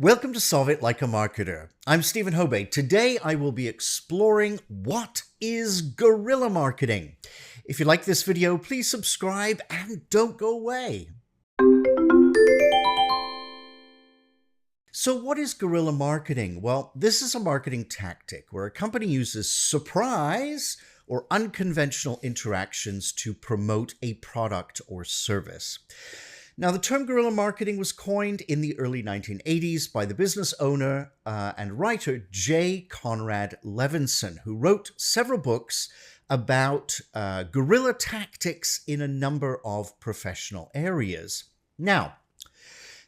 Welcome to Solve It Like a Marketer. I'm Stephen Hobay. Today I will be exploring what is guerrilla marketing. If you like this video, please subscribe and don't go away. So what is guerrilla marketing? Well, this is a marketing tactic where a company uses surprise or unconventional interactions to promote a product or service. Now, the term guerrilla marketing was coined in the early 1980s by the business owner and writer J. Conrad Levinson, who wrote several books about guerrilla tactics in a number of professional areas. Now,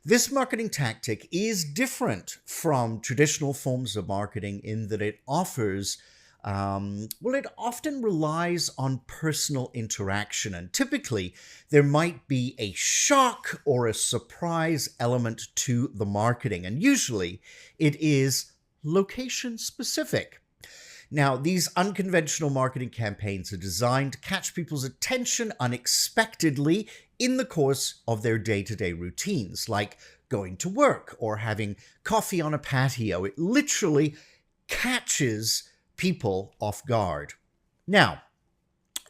this marketing tactic is different from traditional forms of marketing in that it offers it often relies on personal interaction, and typically there might be a shock or a surprise element to the marketing, and usually it is location specific. Now, these unconventional marketing campaigns are designed to catch people's attention unexpectedly in the course of their day-to-day routines, like going to work or having coffee on a patio. It literally catches people off guard. Now,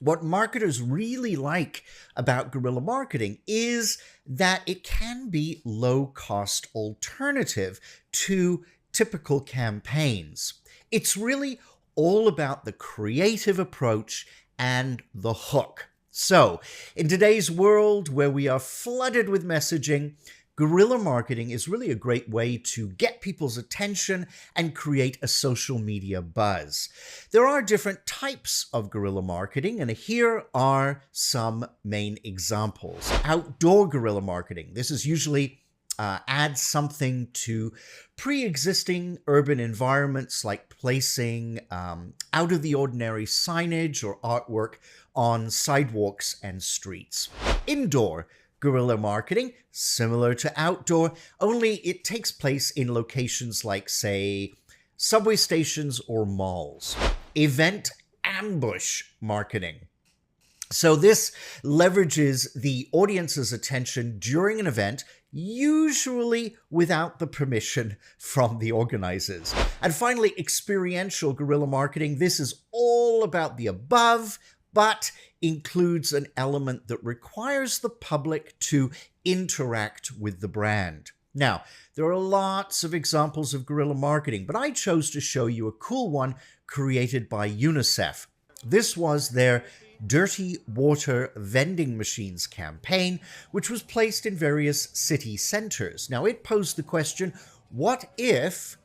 what marketers really like about guerrilla marketing is that it can be low-cost alternative to typical campaigns. It's really all about the creative approach and the hook. So, in today's world where we are flooded with messaging, guerrilla marketing is really a great way to get people's attention and create a social media buzz. There are different types of guerrilla marketing, and here are some main examples. Outdoor guerrilla marketing. This is usually add something to pre-existing urban environments, like placing out-of-the-ordinary signage or artwork on sidewalks and streets. Indoor guerrilla marketing, similar to outdoor, only it takes place in locations like, say, subway stations or malls. Event ambush marketing. So this leverages the audience's attention during an event, usually without the permission from the organizers. And finally, experiential guerrilla marketing. This is all about the above, but includes an element that requires the public to interact with the brand. Now, there are lots of examples of guerrilla marketing, but I chose to show you a cool one created by UNICEF. This was their Dirty Water Vending Machines campaign, which was placed in various city centers. Now, it posed the question, what if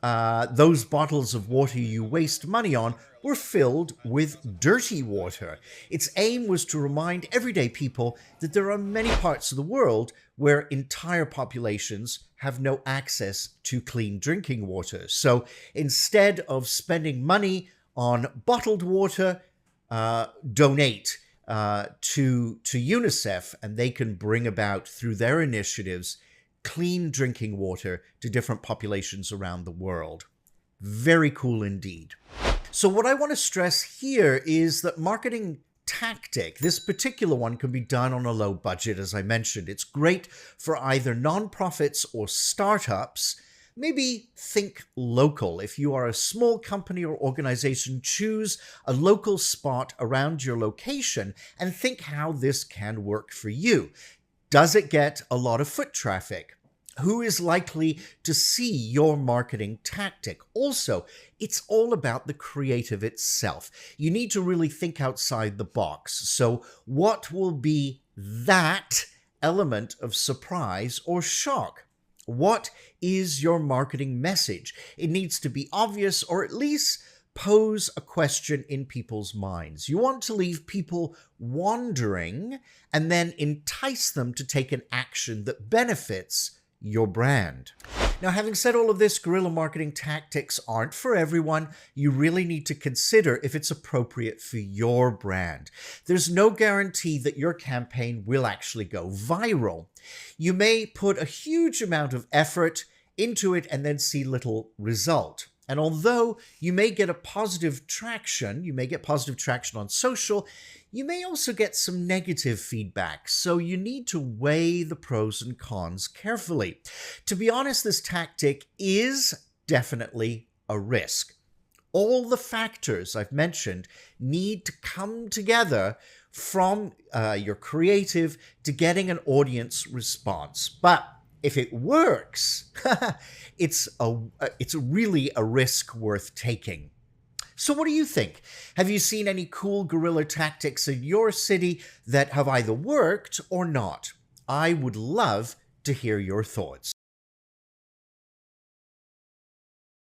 those bottles of water you waste money on were filled with dirty water? Its aim was to remind everyday people that there are many parts of the world where entire populations have no access to clean drinking water. So instead of spending money on bottled water, donate to UNICEF, and they can bring about, through their initiatives, clean drinking water to different populations around the world. Very cool indeed. So what I want to stress here is that marketing tactic, this particular one, can be done on a low budget, as I mentioned. It's great for either nonprofits or startups. Maybe think local. If you are a small company or organization, choose a local spot around your location and think how this can work for you. Does it get a lot of foot traffic? Who is likely to see your marketing tactic? Also, it's all about the creative itself. You need to really think outside the box. So what will be that element of surprise or shock? What is your marketing message? It needs to be obvious, or at least pose a question in people's minds. You want to leave people wondering and then entice them to take an action that benefits your brand. Now, having said all of this, guerrilla marketing tactics aren't for everyone. You really need to consider if it's appropriate for your brand. There's no guarantee that your campaign will actually go viral. You may put a huge amount of effort into it and then see little result. And although you may get positive traction on social, you may also get some negative feedback. So you need to weigh the pros and cons carefully. To be honest, this tactic is definitely a risk. All the factors I've mentioned need to come together from your creative to getting an audience response. But if it works, it's really a risk worth taking. So what do you think? Have you seen any cool guerrilla tactics in your city that have either worked or not? I would love to hear your thoughts.